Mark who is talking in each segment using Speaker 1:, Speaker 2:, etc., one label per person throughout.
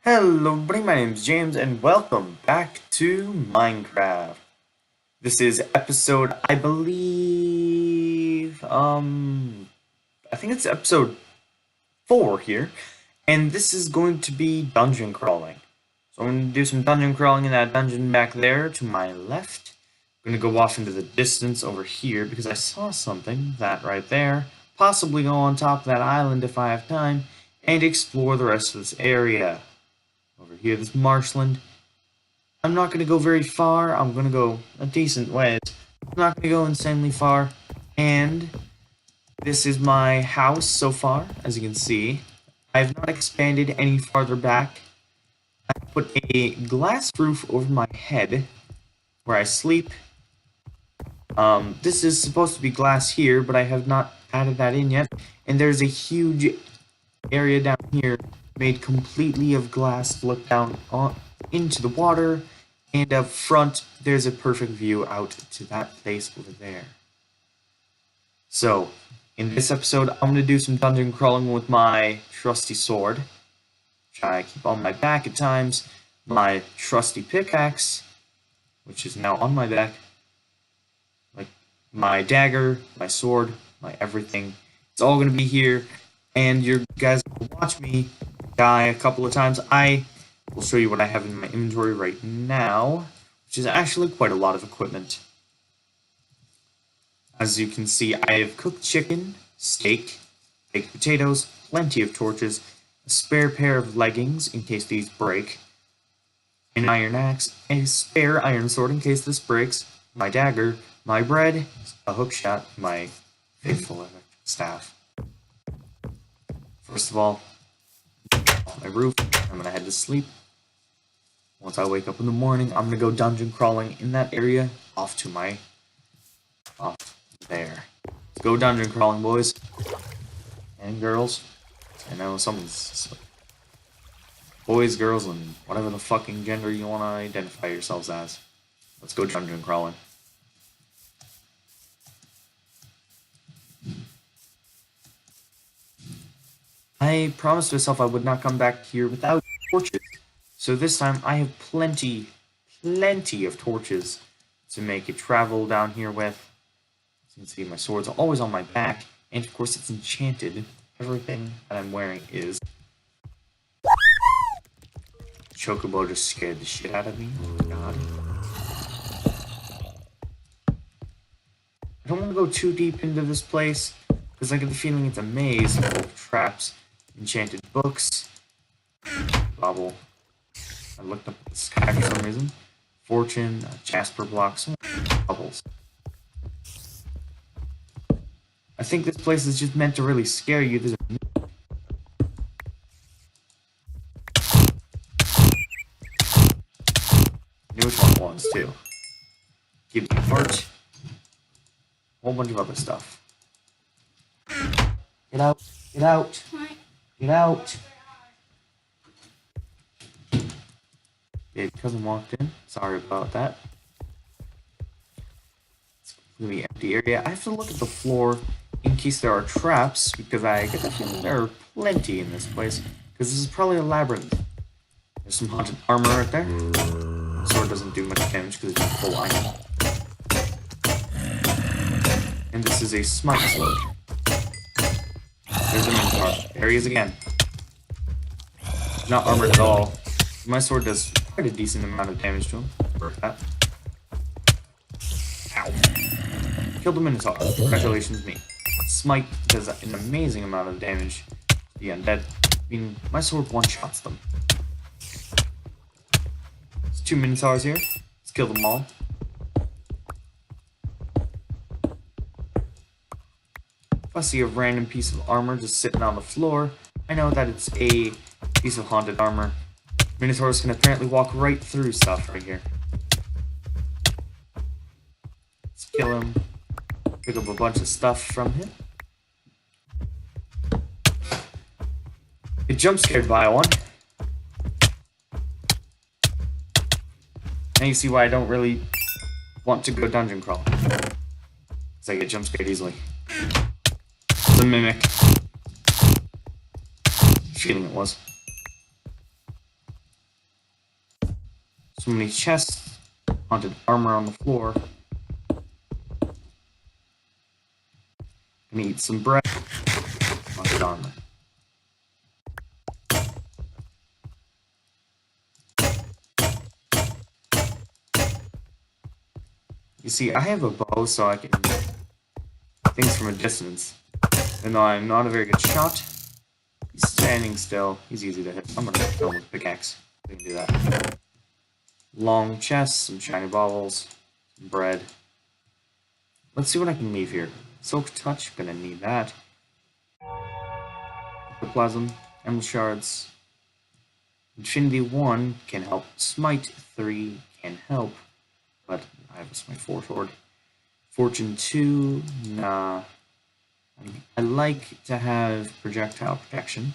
Speaker 1: Hello everybody, my name is James and welcome back to Minecraft. This is episode, I believe, I think it's episode 4 here, and this is going to be dungeon crawling. So I'm going to do some dungeon crawling in that dungeon back there to my left. I'm going to go off into the distance over here because I saw something, that right there, possibly go on top of that island if I have time, and explore the rest of this area. Over here, this marshland. I'm not going to go very far. I'm going to go a decent way. I'm not going to go insanely far. And this is my house so far, as you can see. I have not expanded any farther back. I put a glass roof over my head where I sleep. This is supposed to be glass here, but I have not added that in yet. And there's a huge area down here made completely of glass to look down into the water, and up front there's a perfect view out to that place over there. So, in this episode, I'm going to do some dungeon crawling with my trusty sword, which I keep on my back at times, my trusty pickaxe, which is now on my back, like my dagger, my sword, my everything. It's all going to be here, and you guys will watch me die a couple of times. I will show you what I have in my inventory right now, which is actually quite a lot of equipment. As you can see, I have cooked chicken, steak, baked potatoes, plenty of torches, a spare pair of leggings in case these break, an iron axe, a spare iron sword in case this breaks, my dagger, my bread, a hookshot, my faithful electric staff. First of all, on my roof, I'm gonna head to sleep. Once I wake up in the morning, I'm gonna go dungeon crawling in that area off there. Let's go dungeon crawling, boys and girls. I know someone's boys, girls, and whatever the fucking gender you want to identify yourselves as. Let's go dungeon crawling. I promised myself I would not come back here without torches. So this time I have plenty of torches to make a travel down here with. As you can see, my sword's always on my back, and of course it's enchanted. Everything that I'm wearing is. Chocobo just scared the shit out of me. Oh my god. I don't want to go too deep into this place, because I get the feeling it's a maze full of traps. Enchanted books. Bubble. I looked up the sky for some reason. Fortune, Jasper blocks, bubbles. I think this place is just meant to really scare you. There's a knew which one it was too. Give me a fart. A whole bunch of other stuff. Get out! Get out! Get out! Yeah, cousin walked in. Sorry about that. It's a completely empty area. I have to look at the floor in case there are traps, because I get the feeling there are plenty in this place. Because this is probably a labyrinth. There's some haunted armor right there. The sword doesn't do much damage because it's full iron. And this is a smite sword. There's a minotaur. There he is again. Not armored at all. My sword does quite a decent amount of damage to him. Worth that. Ow. Killed the minotaur. Congratulations, me. Smite does an amazing amount of damage to the undead. I mean, my sword one-shots them. There's 2 minotaurs here. Let's kill them all. If I see a random piece of armor just sitting on the floor, I know that it's a piece of haunted armor. Minotaurs can apparently walk right through stuff right here. Let's kill him. Pick up a bunch of stuff from him. Get jump scared by one. Now you see why I don't really want to go dungeon crawl. Because I get jump scared easily. The mimic. Feeling it was. So many chests, haunted armor on the floor. Gonna eat some bread. Haunted armor. You see, I have a bow so I can things from a distance. Even though I'm not a very good shot, he's standing still. He's easy to hit. I'm gonna kill him with a pickaxe. We can do that. Long chest, some shiny baubles, some bread. Let's see what I can leave here. Silk touch, gonna need that. Ectoplasm, emerald shards. Infinity 1 can help. Smite 3 can help, but I have a Smite 4 sword. Fortune 2, nah. I like to have projectile protection.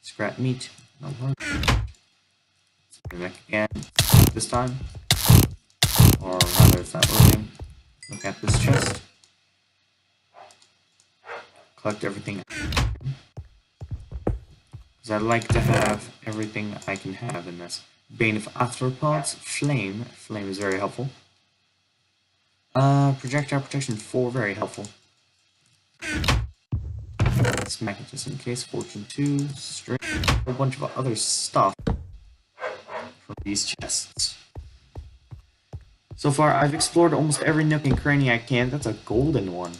Speaker 1: Scrap meat, no work. Mimic again, this time. Or rather, it's not loading. Look at this chest. Collect everything. Because I like to have everything I can have in this. Bane of Arthropods, Flame. Flame is very helpful. Projectile protection 4, very helpful. Smack it just in case. Fortune 2, string, a whole bunch of other stuff from these chests. So far, I've explored almost every nook and cranny I can. That's a golden one.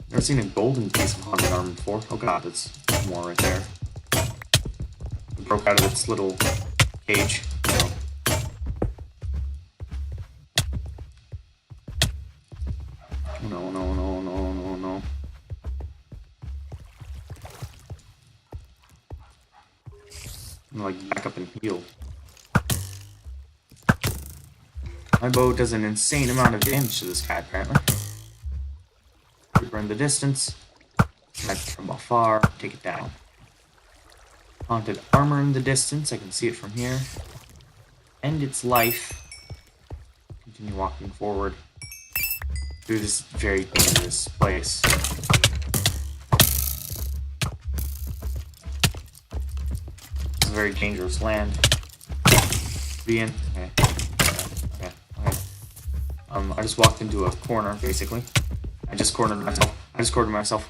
Speaker 1: Never seen a golden piece of haunted armor before. Oh god, it's more right there. It broke out of its little cage. No, no, no, no, no, no. I'm gonna, like, back up and heal. My bow does an insane amount of damage to this guy, apparently. Creeper in the distance. Snipe from afar, take it down. Haunted armor in the distance, I can see it from here. End its life. Continue walking forward through this very dangerous place. It's a very dangerous land to be in. Okay. I just walked into a corner, basically. I just cornered myself.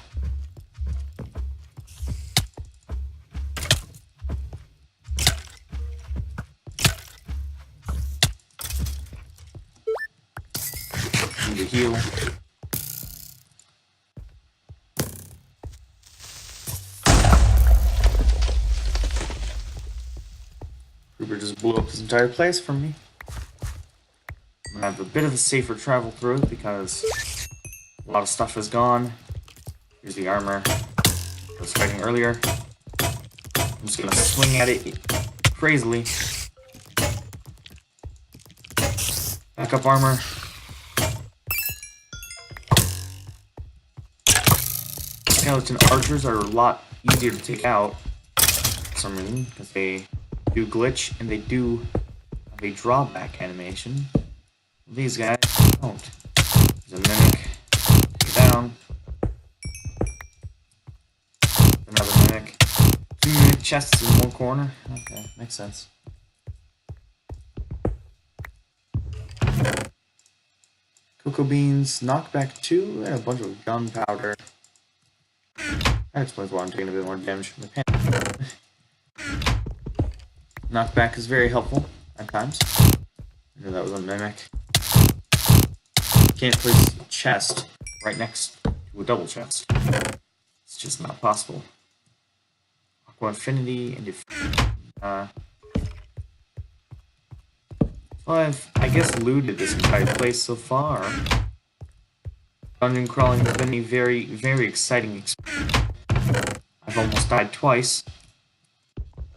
Speaker 1: Need to heal. Creeper just blew up this entire place for me. I'm gonna have a bit of a safer travel through it because a lot of stuff is gone. Here's the armor I was fighting earlier. I'm just gonna swing at it crazily. Backup armor. Skeleton archers are a lot easier to take out for some reason because they do glitch and they do have a drawback animation. These guys don't. There's a mimic. Take it down. Another mimic. 2 mimic chests in one corner. Okay, makes sense. Cocoa beans, knockback 2, and a bunch of gunpowder. That explains why I'm taking a bit more damage from the pen. Knockback is very helpful at times. I knew that was a mimic. Can't place a chest right next to a double chest. It's just not possible. Aqua Affinity and if I've, I guess, looted this entire place so far. Dungeon crawling has been a very, very exciting experience. I've almost died twice,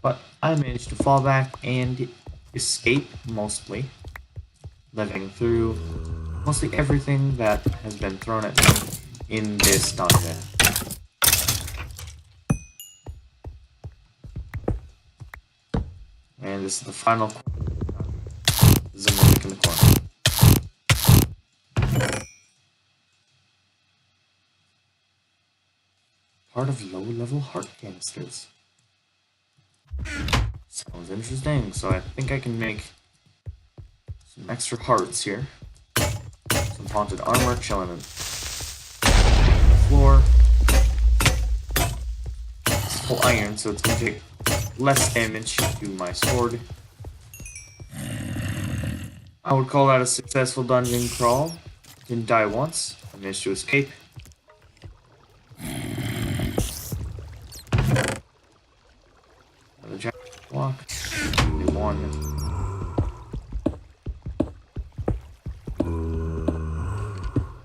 Speaker 1: but I managed to fall back and escape mostly, living through mostly everything that has been thrown at me in this dungeon. And this is the final corner. There's a mimic in the corner. Part of low-level heart canisters. So Sounds interesting. So I think I can make some extra hearts here. Some haunted armor chilling on the floor. It's full iron, so it's gonna take less damage to my sword. I would call that a successful dungeon crawl. Didn't die once. I managed to escape. Another jack block. Only one.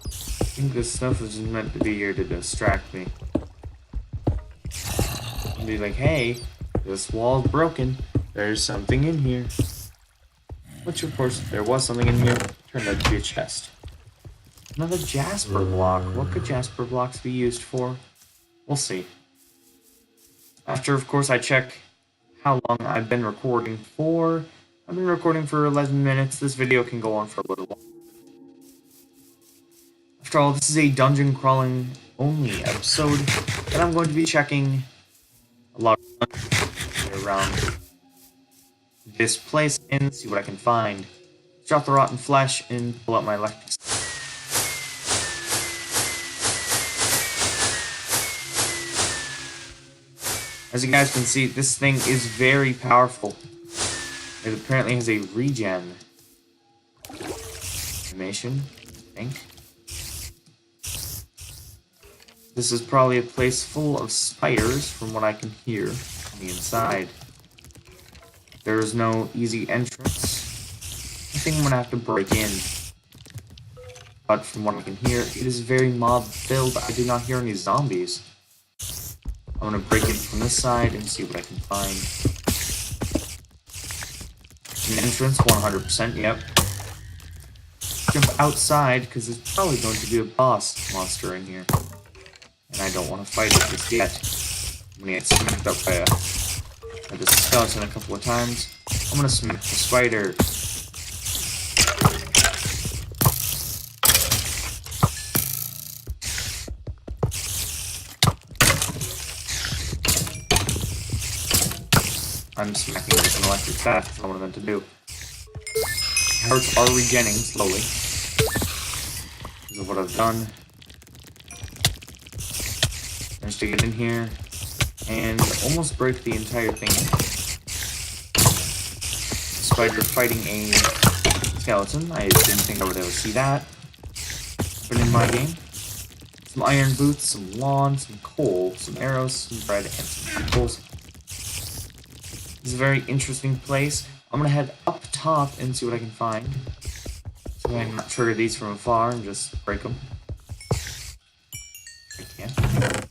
Speaker 1: I think this stuff is just meant to be here to distract me. And be like, hey, this wall's broken. There's something in here. Which, of course, there was something in here. Turned out to be a chest. Another Jasper block. What could Jasper blocks be used for? We'll see. After, of course, I check how long I've been recording for. I've been recording for 11 minutes. This video can go on for a little while. After all, this is a dungeon crawling only episode, and I'm going to be checking a lot of dungeons around this place and see what I can find. Drop the rotten flesh and pull out my electric. As you guys can see, this thing is very powerful. It apparently has a regen animation, I think. This is probably a place full of spiders from what I can hear on the inside. There is no easy entrance. I think I'm gonna have to break in. But from what I can hear, it is very mob-filled. I do not hear any zombies. I'm gonna break in from this side and see what I can find. An entrance, 100%, yep. Jump outside, because there's probably going to be a boss monster in here. And I don't want to fight it just yet. I'm gonna get smacked up by the skeleton a couple of times. I'm gonna smack the spider. I'm smacking with an electric staff. That's not what I meant to do. Hearts are regenerating slowly. This is what I've done. Managed to get in here and almost break the entire thing. Spider fighting a skeleton. I didn't think I would ever see that happen in my game. Some iron boots, some lawn, some coal, some arrows, some bread, and some apples. This is a very interesting place. I'm gonna head up top and see what I can find. So I can trigger these from afar and just break them. I can't.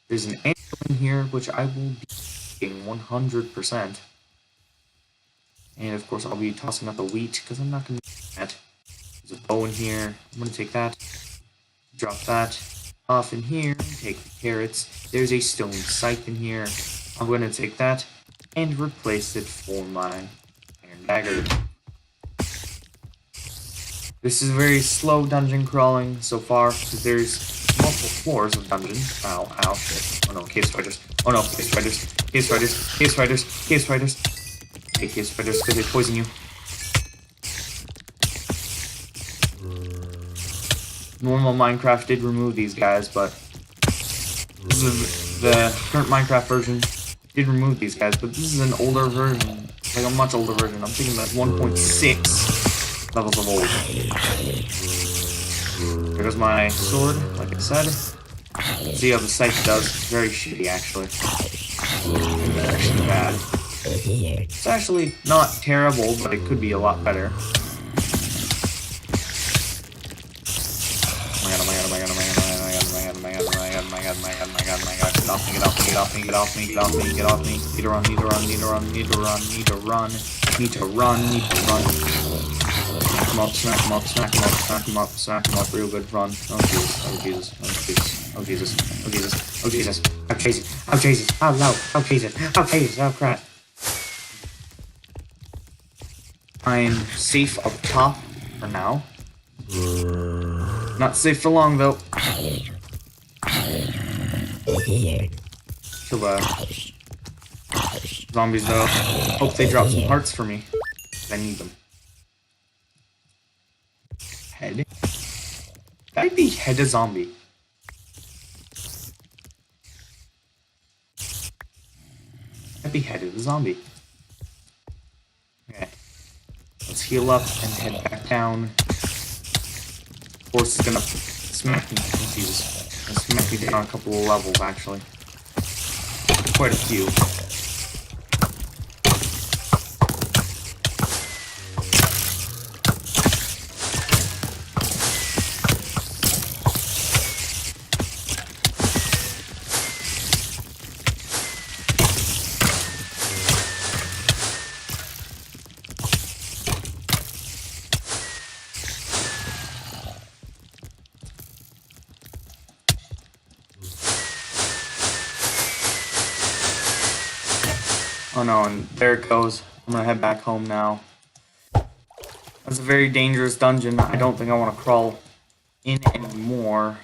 Speaker 1: There's an anvil in here, which I will be taking 100%. And of course, I'll be tossing out the wheat because I'm not gonna do that. There's a bow in here. I'm gonna take that. Drop that off in here. Take the carrots. There's a stone scythe in here. I'm gonna take that and replace it for my iron dagger. This is very slow dungeon crawling so far, because there's multiple floors of dungeons. Ow, ow, shit. Oh no, cave spiders. Oh no, cave spiders. Cave spiders. Cave spiders. Cave spiders. Hey, cave spiders, because they poison you. Normal Minecraft did remove these guys, but this is the current Minecraft version did remove these guys, but this is an older version, like a much older version. I'm thinking like 1.6 levels of old. There goes my sword, like I said. See how the scythe does. Very shitty, actually. It's actually bad. It's actually not terrible, but it could be a lot better. Get off me, get off me, get off me, get off me, get off me. Need to run, need to run, need to run, need to run, need to run, need to run, need to run. Smack him up, smack him up, smack him up, smack him up, smack him up, real good, run. Oh Jesus, oh Jesus, oh Jesus, oh Jesus, oh Jesus, oh Jesus, oh Jesus, oh Jesus, oh no, oh Jesus, oh Jesus, oh crap. I'm safe up top for now. Not safe for long though. So Zombies, though. Hope they drop some hearts for me. I need them. Head? That'd be head a zombie. That'd be head of the zombie. Okay. Let's heal up and head back down. Of course, it's gonna smack me. Oh, Jesus. It's gonna smack me down a couple of levels, actually. Quite a few. Oh no, and there it goes. I'm gonna head back home now. That's a very dangerous dungeon. I don't think I want to crawl in anymore.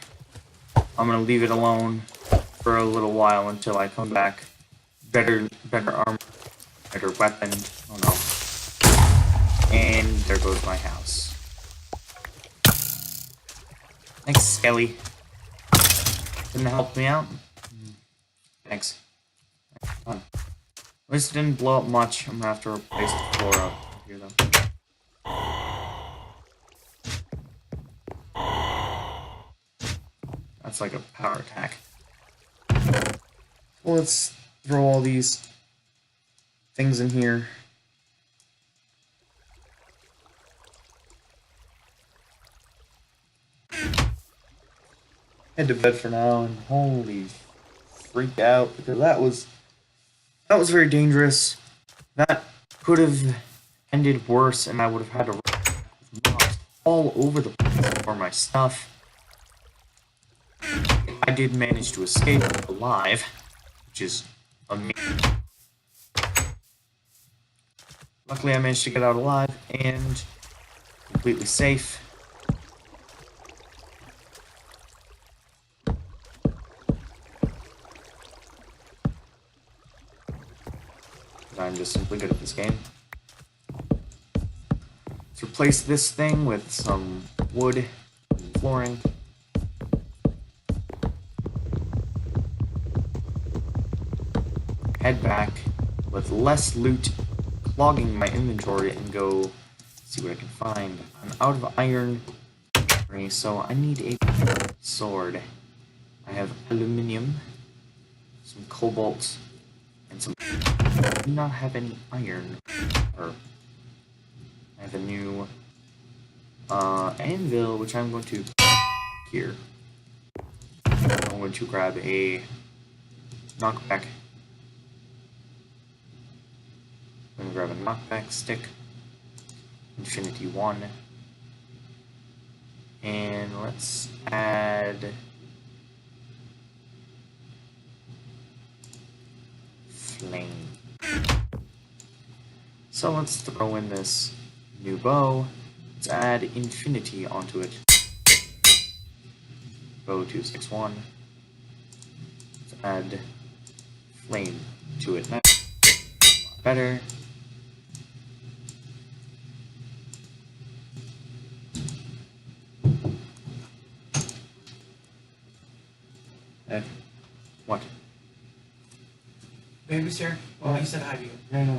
Speaker 1: I'm gonna leave it alone for a little while until I come back. Better armor, better weapon. Oh no. And there goes my house. Thanks, Skelly. Didn't help me out? Thanks. Fun. At least it didn't blow up much. I'm gonna have to replace the floor out here though. That's like a power attack. Well, let's throw all these things in here. Head to bed for now, and holy freak out, because that was very dangerous. That could have ended worse, and I would have had to run all over the place for my stuff. I did manage to escape alive, which is amazing. Luckily, I managed to get out alive and completely safe. I'm just simply good at this game. Let's replace this thing with some wood and flooring. Head back with less loot, clogging my inventory, and go see what I can find. I'm out of iron, so I need a sword. I have aluminium, some cobalt, and some. I do not have any iron. Or I have a new anvil, which I'm going to here. I'm going to grab a knockback. I'm going to grab a knockback stick, Infinity 1, and let's add flame. So let's throw in this new bow. Let's add infinity onto it. Bow 261. Let's add flame to it. That's a lot better. What?
Speaker 2: Baby, sir. Well, he said hi to you.
Speaker 1: Yeah.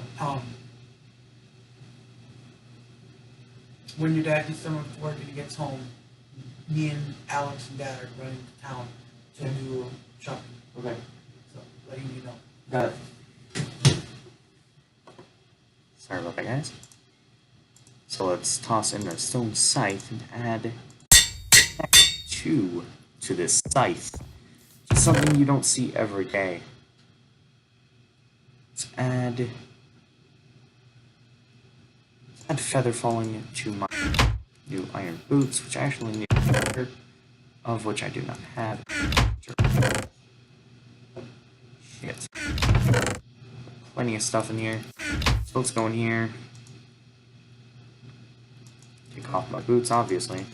Speaker 2: When your dad gets done with work and he gets home, me and Alex and Dad are running to town to do shopping.
Speaker 1: Okay.
Speaker 2: So, letting you know.
Speaker 1: Got it. Sorry about that, guys. So let's toss in a stone scythe and add two to this scythe. It's something you don't see every day. Let's add feather falling to my new iron boots, which I actually need a pair of, which I do not have. Shit. Plenty of stuff in here. So let's go in here. Take off my boots, obviously.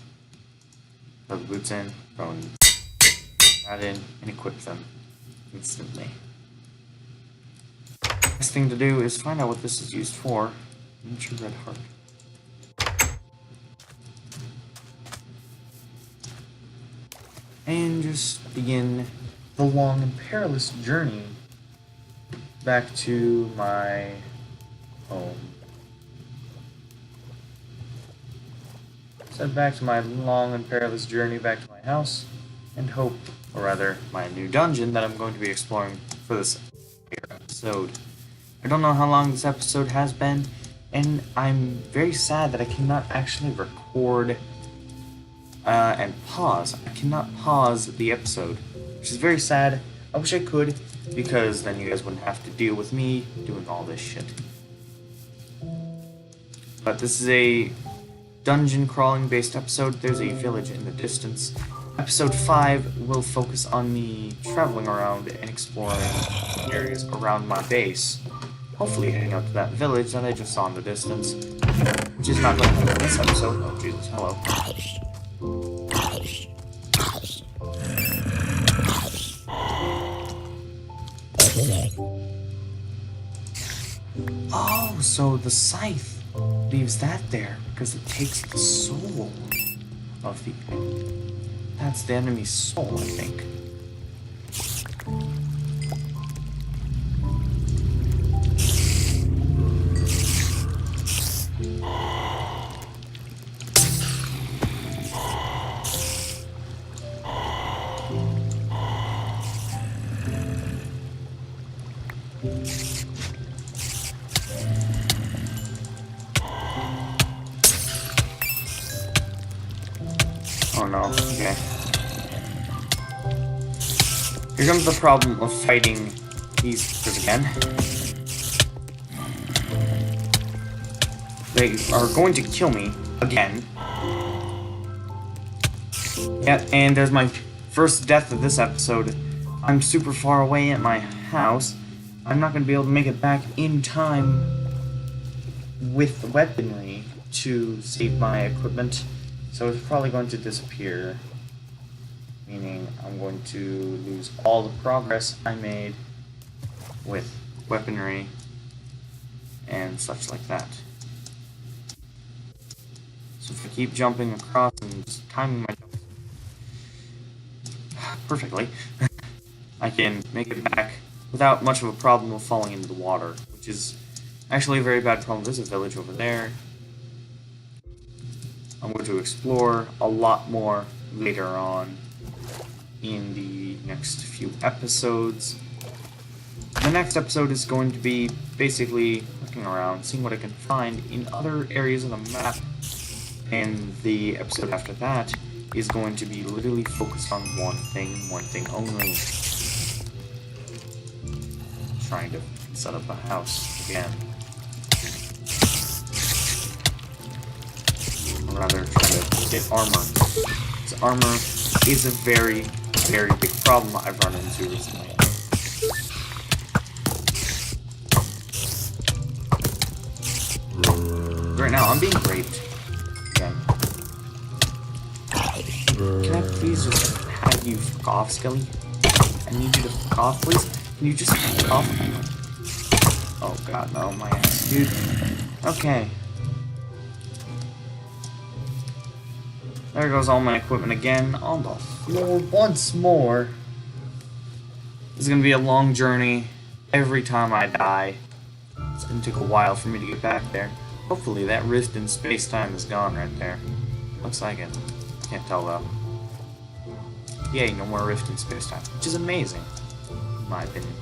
Speaker 1: Throw the boots in, throw that in, and equip them instantly. next thing to do is find out what this is used for. Miniature red heart. And just begin the long and perilous journey back to my home. So back to my long and perilous journey back to my house, and hope, or rather, my new dungeon that I'm going to be exploring for this episode. I don't know how long this episode has been, and I'm very sad that I cannot actually record and pause. I cannot pause the episode, which is very sad. I wish I could, because then you guys wouldn't have to deal with me doing all this shit. But this is a dungeon crawling based episode. There's a village in the distance. Episode 5 will focus on me traveling around and exploring areas around my base. Hopefully heading out to that village that I just saw in the distance, which is not going to happen in this episode. Oh Jesus, hello. Oh, so the scythe leaves that there because it takes the soul of the enemy. That's the enemy's soul, I think. Oh no, okay. Here comes the problem of fighting these creatures again. They are going to kill me again. Yeah, and there's my first death of this episode. I'm super far away at my house. I'm not going to be able to make it back in time with the weaponry to save my equipment. So it's probably going to disappear, meaning I'm going to lose all the progress I made with weaponry and such like that. So if I keep jumping across and just timing my jumps perfectly, I can make it back without much of a problem of falling into the water, which is actually a very bad problem. There's a village over there. I'm going to explore a lot more later on in the next few episodes. The next episode is going to be basically looking around, seeing what I can find in other areas of the map. And the episode after that is going to be literally focused on one thing only. Trying to set up a house again. Or rather, trying to get armor. Because armor is a very, very big problem I've run into recently. Right now, I'm being raped. Again. Can I please just have you fuck off, Skelly? I need you to fuck off, please. Can you just fuck off? Oh god, no, my ass, dude. Okay. There goes all my equipment again on the floor once more. This is gonna be a long journey every time I die. It's gonna take a while for me to get back there. Hopefully that rift in space-time is gone right there. Looks like it. Can't tell though. Yay, no more rift in space-time, which is amazing, in my opinion.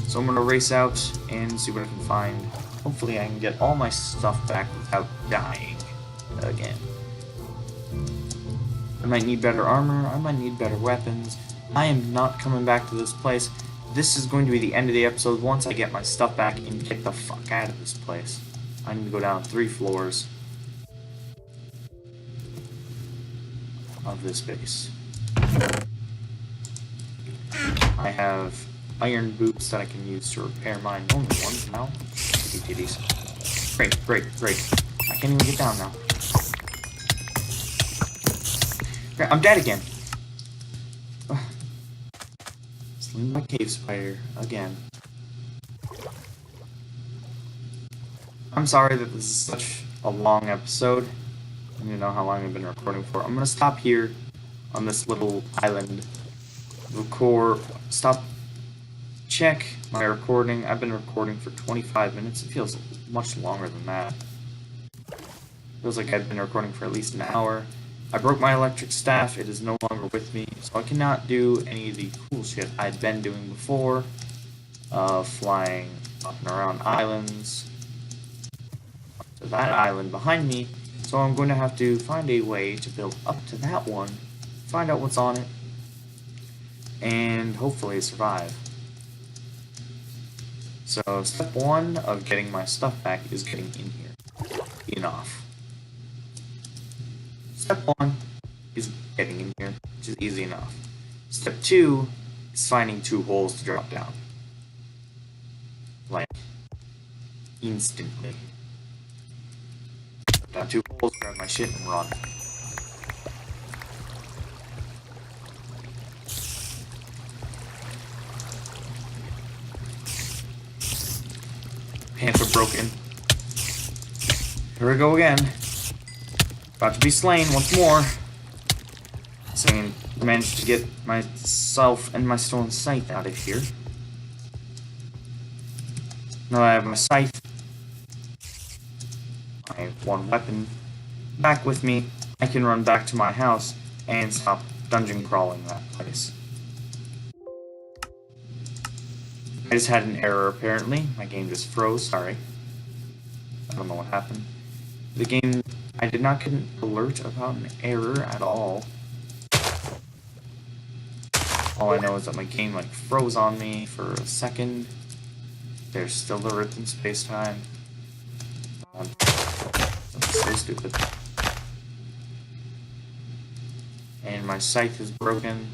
Speaker 1: So I'm gonna race out and see what I can find. Hopefully I can get all my stuff back without dying again. I might need better armor, I might need better weapons. I am not coming back to this place. This is going to be the end of the episode once I get my stuff back and get the fuck out of this place. I need to go down 3 floors of this base. I have iron boots that I can use to repair my normal ones now. Titties. Great, great, great. I can't even get down now. Great, I'm dead again. Sling my cave spider again. I'm sorry that this is such a long episode. I don't know how long I've been recording for. I'm gonna stop here on this little island. Check my recording. I've been recording for 25 minutes. It feels much longer than that. Feels like I've been recording for at least an hour. I broke my electric staff. It is no longer with me, so I cannot do any of the cool shit I'd been doing before. Flying up and around islands. To that island behind me. So I'm going to have to find a way to build up to that one, find out what's on it, and hopefully survive. So step one of getting my stuff back is getting in here. Enough. Step one is getting in here, which is easy enough. Step two is finding 2 holes to drop down. Like, instantly. Drop down 2 holes, grab my shit, and run. Pants are broken. Here we go again. About to be slain once more. So I managed to get myself and my stolen scythe out of here. Now I have my scythe, my one weapon, back with me. I can run back to my house and stop dungeon crawling that place. I just had an error apparently. My game just froze, sorry. I don't know what happened. The game, I did not get an alert about an error at all. All I know is that my game like froze on me for a second. There's still the rip in space-time. That's so stupid. And my scythe is broken.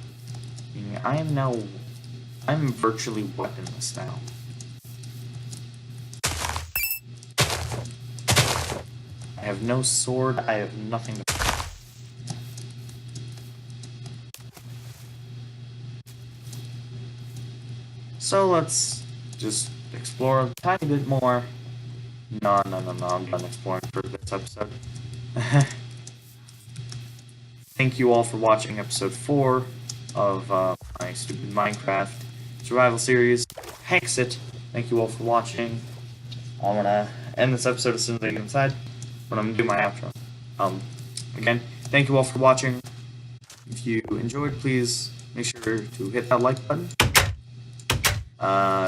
Speaker 1: Meaning I'm virtually weaponless now. I have no sword, I have nothing to... So let's just explore a tiny bit more. No, I'm done exploring for this episode. Thank you all for watching episode 4 of my stupid Minecraft survival series, Hexxit. Thank you all for watching. I'm gonna end this episode as soon as I get inside, but I'm gonna do my outro. Again, thank you all for watching. If you enjoyed, please make sure to hit that like button.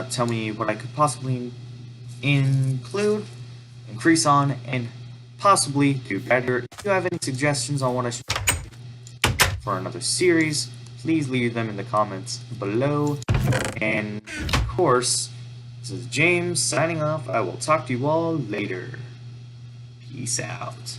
Speaker 1: Tell me what I could possibly include, increase on, and possibly do better. If you have any suggestions on what I should do for another series, please leave them in the comments below. And of course, this is James signing off. I will talk to you all later. Peace out.